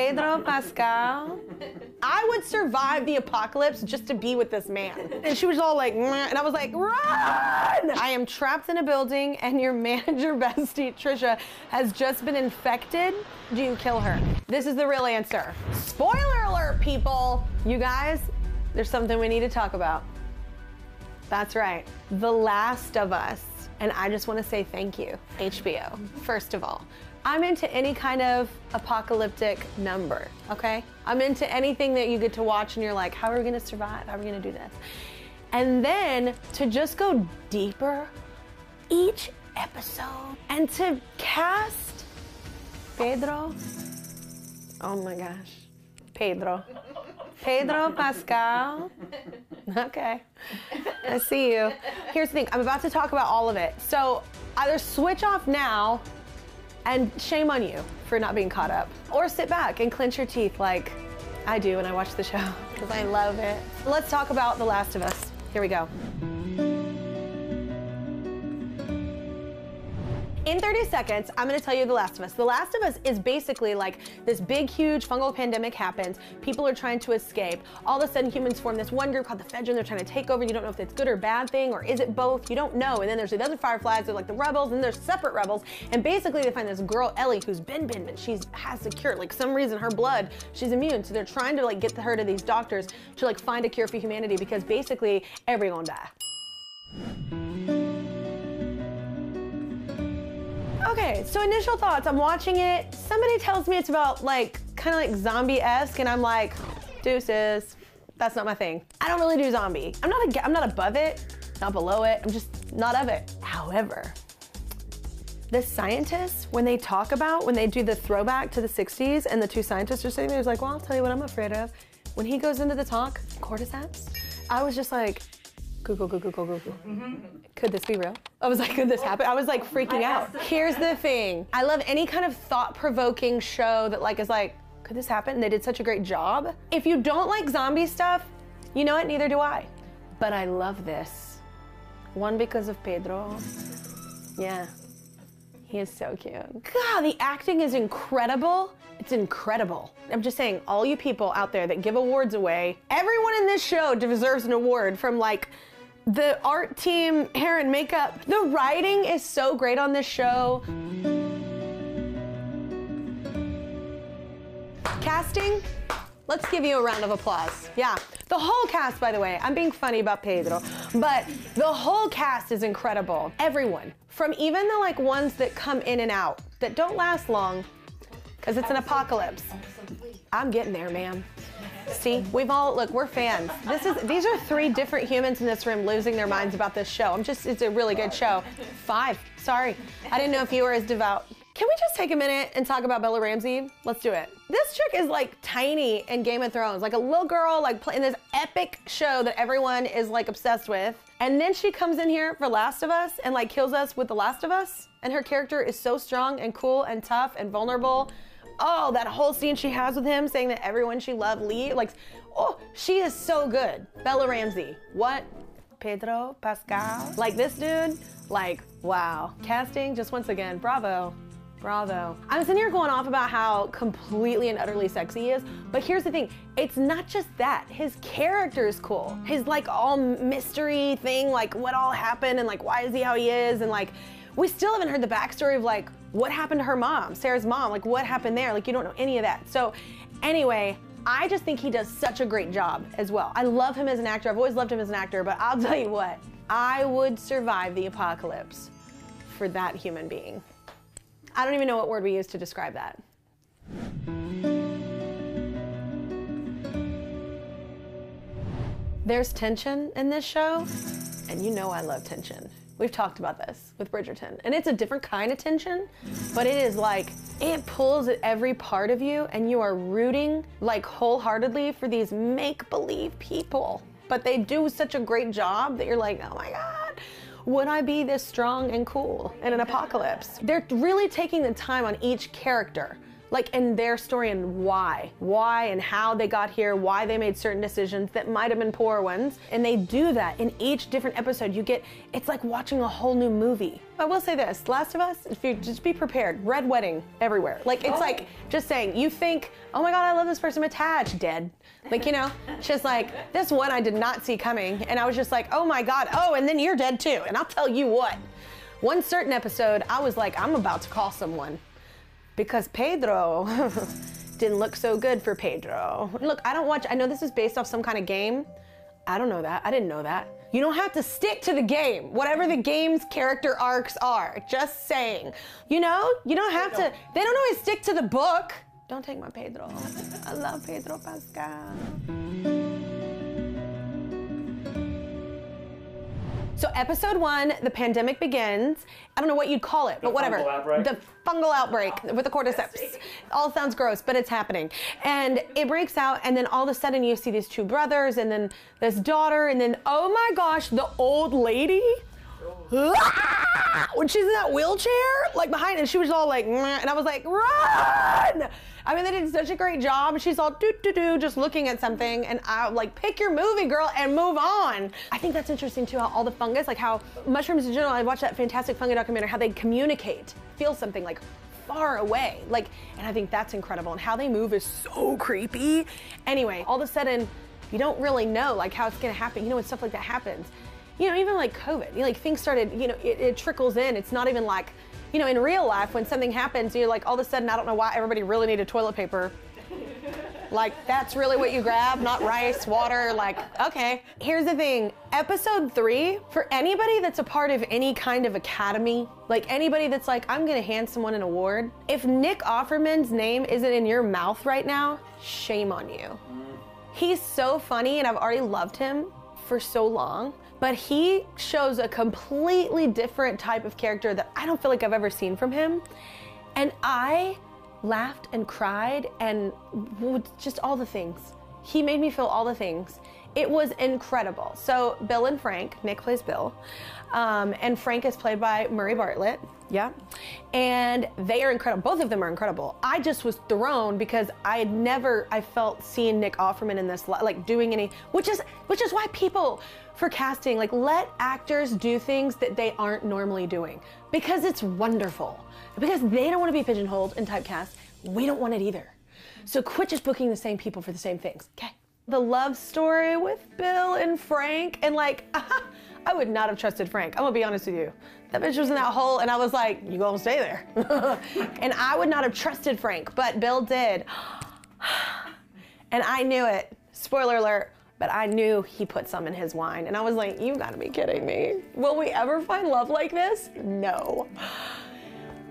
Pedro Pascal. I would survive the apocalypse just to be with this man. And she was all like, meh, and I was like, run! I am trapped in a building and your manager bestie, Trisha, has just been infected. Do you kill her? This is the real answer. Spoiler alert, people! You guys, there's something we need to talk about. That's right, The Last of Us. And I just want to say thank you, HBO, first of all. I'm into any kind of apocalyptic number, okay? I'm into anything that you get to watch and you're like, how are we gonna survive? How are we gonna do this? And then to just go deeper each episode and to cast Pedro, oh my gosh, Pedro Pascal. Okay, I see you. Here's the thing, I'm about to talk about all of it. So either switch off now and shame on you for not being caught up, or sit back and clench your teeth like I do when I watch the show, because I love it. Let's talk about The Last of Us. Here we go. In 30 seconds, I'm gonna tell you The Last of Us. The Last of Us is basically like this big, huge fungal pandemic happens. People are trying to escape. All of a sudden, humans form this one group called the Fedra, and they're trying to take over. You don't know if it's good or bad thing, or is it both? You don't know. And then there's the other Fireflies, they're like the rebels, and there's separate rebels. And basically, they find this girl, Ellie, who's been but she has a cure. Like, some reason, her blood, she's immune. So they're trying to like get her to these doctors to like find a cure for humanity, because basically, everyone die. Okay, so initial thoughts, I'm watching it. Somebody tells me it's about like, kind of like zombie-esque, and I'm like, deuces, that's not my thing. I don't really do zombie. I'm not above it, not below it, I'm just not of it. However, the scientists, when they do the throwback to the 60s, and the two scientists are sitting there, it's like, well, I'll tell you what I'm afraid of. When he goes into the talk, cordyceps, I was just like, Google. Could this be real? I was like, could this happen? I was like freaking out. Here's the thing. I love any kind of thought-provoking show that like is like, could this happen? And they did such a great job. If you don't like zombie stuff, you know what? Neither do I. But I love this. One, because of Pedro. Yeah. He is so cute. God, the acting is incredible. It's incredible. I'm just saying, all you people out there that give awards away, everyone in this show deserves an award, from like the art team, hair and makeup. The writing is so great on this show. Casting, let's give you a round of applause. Yeah, the whole cast, by the way, I'm being funny about Pedro, but the whole cast is incredible. Everyone, from even the like ones that come in and out, that don't last long, because it's an apocalypse. I'm getting there, ma'am. See, look, we're fans. These are 3 different humans in this room losing their minds about this show. It's a really good show. 5, sorry. I didn't know if you were as devout. Can we just take a minute and talk about Bella Ramsey? Let's do it. This chick is like tiny in Game of Thrones, like a little girl, like playing this epic show that everyone is like obsessed with. And then she comes in here for Last of Us and like kills us with The Last of Us. And her character is so strong and cool and tough and vulnerable. Oh, that whole scene she has with him saying that everyone she loved leave, like, oh, she is so good. Bella Ramsey, what? Pedro Pascal? Like this dude, like, wow. Casting, just once again, bravo. Bravo. I'm sitting here going off about how completely and utterly sexy he is, but here's the thing, it's not just that. His character is cool. His like all mystery thing, like what all happened and like why is he how he is, and like, we still haven't heard the backstory of like, what happened to her mom, Sarah's mom, like what happened there? Like you don't know any of that. So anyway, I just think he does such a great job as well. I love him as an actor. I've always loved him as an actor, but I'll tell you what, I would survive the apocalypse for that human being. I don't even know what word we use to describe that. There's tension in this show, and you know I love tension. We've talked about this with Bridgerton, and it's a different kind of tension, but it is like, it pulls at every part of you, and you are rooting like wholeheartedly for these make-believe people. But they do such a great job that you're like, oh my God, would I be this strong and cool in an apocalypse? They're really taking the time on each character like in their story and why and how they got here, why they made certain decisions that might have been poor ones. And they do that in each different episode. It's like watching a whole new movie. I will say this, Last of Us, if you just be prepared, red wedding everywhere. Like, it's like, just saying, you think, oh my God, I love this person, I'm attached, dead. Like, you know, just like, this one I did not see coming. And I was just like, oh my God, oh, and then you're dead too. And I'll tell you what, one certain episode, I was like, I'm about to call someone. Because Pedro didn't look so good for Pedro. Look, I know this is based off some kind of game. I don't know that, I didn't know that. You don't have to stick to the game, whatever the game's character arcs are, just saying. You know, you don't have to, they don't always stick to the book. Don't take my Pedro. I love Pedro Pascal. So episode 1, the pandemic begins. I don't know what you'd call it, but whatever. The fungal outbreak with the cordyceps. All sounds gross, but it's happening. And it breaks out, and then all of a sudden you see these 2 brothers, and then this daughter, and then, oh my gosh, the old lady. When she's in that wheelchair, like behind, and she was all like, and I was like, run! I mean, they did such a great job. She's all doo-doo-doo, just looking at something, and I like, pick your movie, girl, and move on. I think that's interesting too, how all the fungus, like how mushrooms in general, I watched that fantastic fungi documentary, how they communicate, feel something like far away, like, and I think that's incredible, and how they move is so creepy. Anyway, all of a sudden, you don't really know like how it's gonna happen, you know, when stuff like that happens. You know, even like COVID, you know, like things started, you know, it trickles in. It's not even like, you know, in real life, when something happens, you're like, all of a sudden, I don't know why everybody really needed toilet paper. Like, that's really what you grab, not rice, water, like, okay. Here's the thing, episode 3, for anybody that's a part of any kind of academy, like anybody that's like, I'm gonna hand someone an award, if Nick Offerman's name isn't in your mouth right now, shame on you. He's so funny, and I've already loved him for so long. But he shows a completely different type of character that I don't feel like I've ever seen from him. And I laughed and cried and just all the things. He made me feel all the things. It was incredible. So Bill and Frank, Nick plays Bill, and Frank is played by Murray Bartlett. Yeah. And they are incredible. Both of them are incredible. I just was thrown because I felt seeing Nick Offerman in this, like doing any, which is why people, for casting, like let actors do things that they aren't normally doing, because it's wonderful. Because they don't want to be pigeonholed and typecast. We don't want it either. So quit just booking the same people for the same things, okay? The love story with Bill and Frank, and like, I would not have trusted Frank. I'm gonna be honest with you. That bitch was in that hole, and I was like, you gonna stay there. And I would not have trusted Frank, but Bill did. And I knew it, spoiler alert, but I knew he put some in his wine. And I was like, you gotta be kidding me. Will we ever find love like this? No.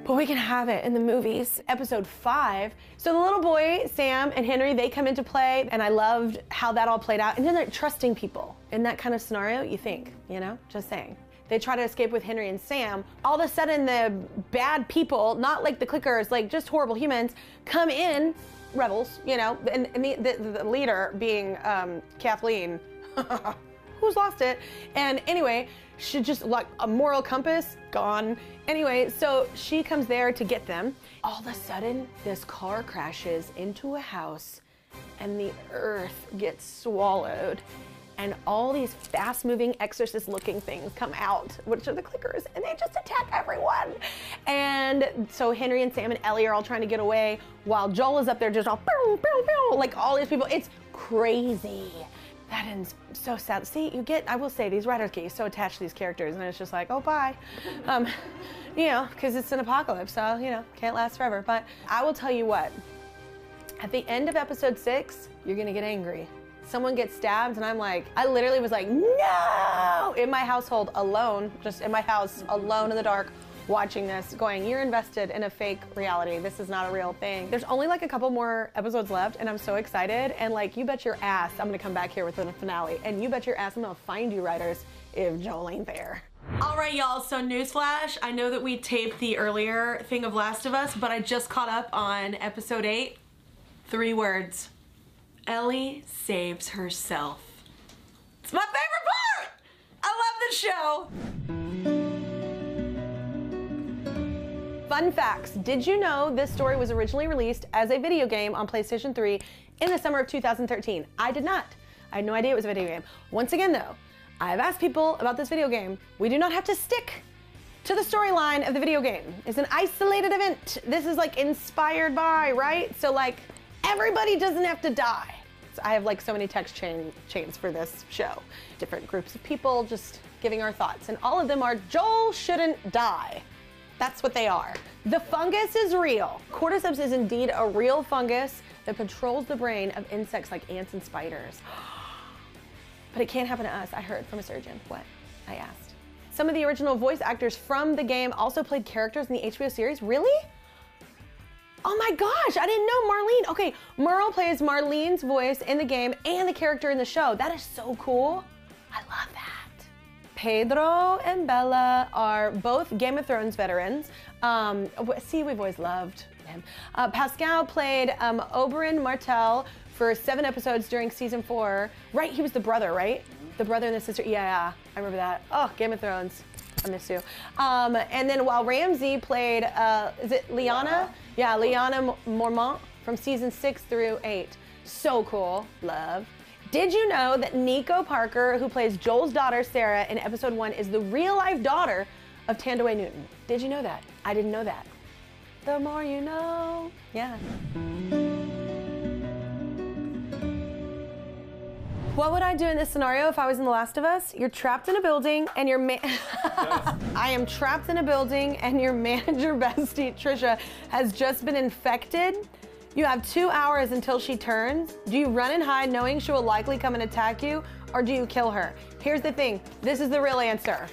But we can have it in the movies. Episode 5. So the little boy, Sam and Henry, they come into play, and I loved how that all played out. And then they're trusting people. In that kind of scenario, you think, you know, just saying. They try to escape with Henry and Sam. All of a sudden, the bad people, not like the clickers, like just horrible humans, come in, rebels, you know, and the leader being Kathleen, who's lost it. And anyway, she just like a moral compass, gone. Anyway, so she comes there to get them. All of a sudden, this car crashes into a house and the earth gets swallowed. And all these fast-moving exorcist-looking things come out, which are the clickers, and they just attack everyone. And so Henry and Sam and Ellie are all trying to get away, while Joel is up there just all, boom, boom, boom, like all these people. It's crazy. That ends so sad. See, I will say, these writers get you so attached to these characters, and it's just like, oh, bye. You know, because it's an apocalypse, so, you know, can't last forever. But I will tell you what, at the end of episode 6, you're gonna get angry. Someone gets stabbed, and I'm like, I literally was like, no! In my household, alone, just in my house, alone in the dark, watching this, going, you're invested in a fake reality. This is not a real thing. There's only like a couple more episodes left, and I'm so excited. And like, you bet your ass I'm gonna come back here with a finale. And you bet your ass I'm gonna find you, writers, if Joel ain't there. All right, y'all, so newsflash. I know that we taped the earlier thing of Last of Us, but I just caught up on episode 8. 3 words. Ellie saves herself. It's my favorite part! I love this show! Fun facts. Did you know this story was originally released as a video game on PlayStation 3 in the summer of 2013? I did not. I had no idea it was a video game. Once again though, I've asked people about this video game. We do not have to stick to the storyline of the video game. It's an isolated event. This is like inspired by, right? So like everybody doesn't have to die. So I have like so many text chains for this show. Different groups of people just giving our thoughts. And all of them are, Joel shouldn't die. That's what they are. The fungus is real. Cordyceps is indeed a real fungus that controls the brain of insects like ants and spiders. But it can't happen to us. I heard from a surgeon. What? I asked. Some of the original voice actors from the game also played characters in the HBO series. Really? Oh my gosh, I didn't know Marlene. Okay, Merle plays Marlene's voice in the game and the character in the show. That is so cool. I love that. Pedro and Bella are both Game of Thrones veterans. See, we've always loved him. Pascal played Oberyn Martell for 7 episodes during season 4. Right, he was the brother, right? The brother and the sister, yeah, I remember that. Oh, Game of Thrones, I miss you. And then while Ramsey played, is it Lyanna? Yeah, Lyanna Mormont from season 6 through 8. So cool, love. Did you know that Nico Parker, who plays Joel's daughter, Sarah, in episode 1, is the real-life daughter of Tandaway Newton? Did you know that? I didn't know that. The more you know. Yeah. What would I do in this scenario if I was in The Last of Us? You're trapped in a building and your I am trapped in a building and your manager bestie, Trisha, has just been infected. You have 2 hours until she turns. Do you run and hide knowing she will likely come and attack you, or do you kill her? Here's the thing, this is the real answer.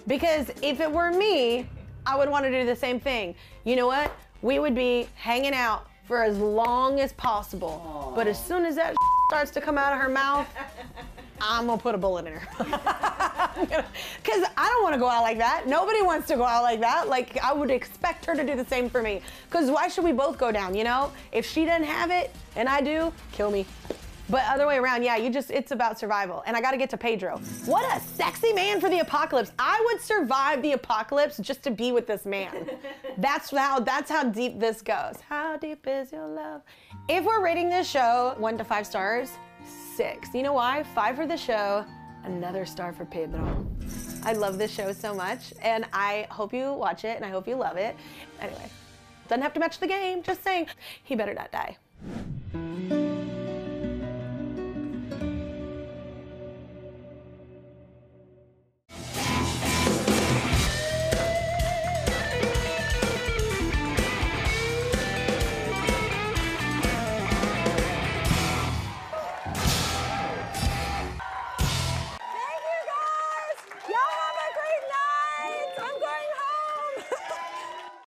Because if it were me, I would want to do the same thing. You know what? We would be hanging out for as long as possible. Aww. But as soon as that starts to come out of her mouth, I'm gonna put a bullet in her. Because I don't want to go out like that. Nobody wants to go out like that. Like, I would expect her to do the same for me. Because why should we both go down, you know? If she doesn't have it and I do, kill me. But other way around, yeah, it's about survival. And I gotta get to Pedro. What a sexy man for the apocalypse. I would survive the apocalypse just to be with this man. That's how deep this goes. How deep is your love? If we're rating this show 1 to 5 stars, 6. You know why? 5 for the show, another star for Pedro. I love this show so much, and I hope you watch it, and I hope you love it. Anyway, doesn't have to match the game, just saying, he better not die.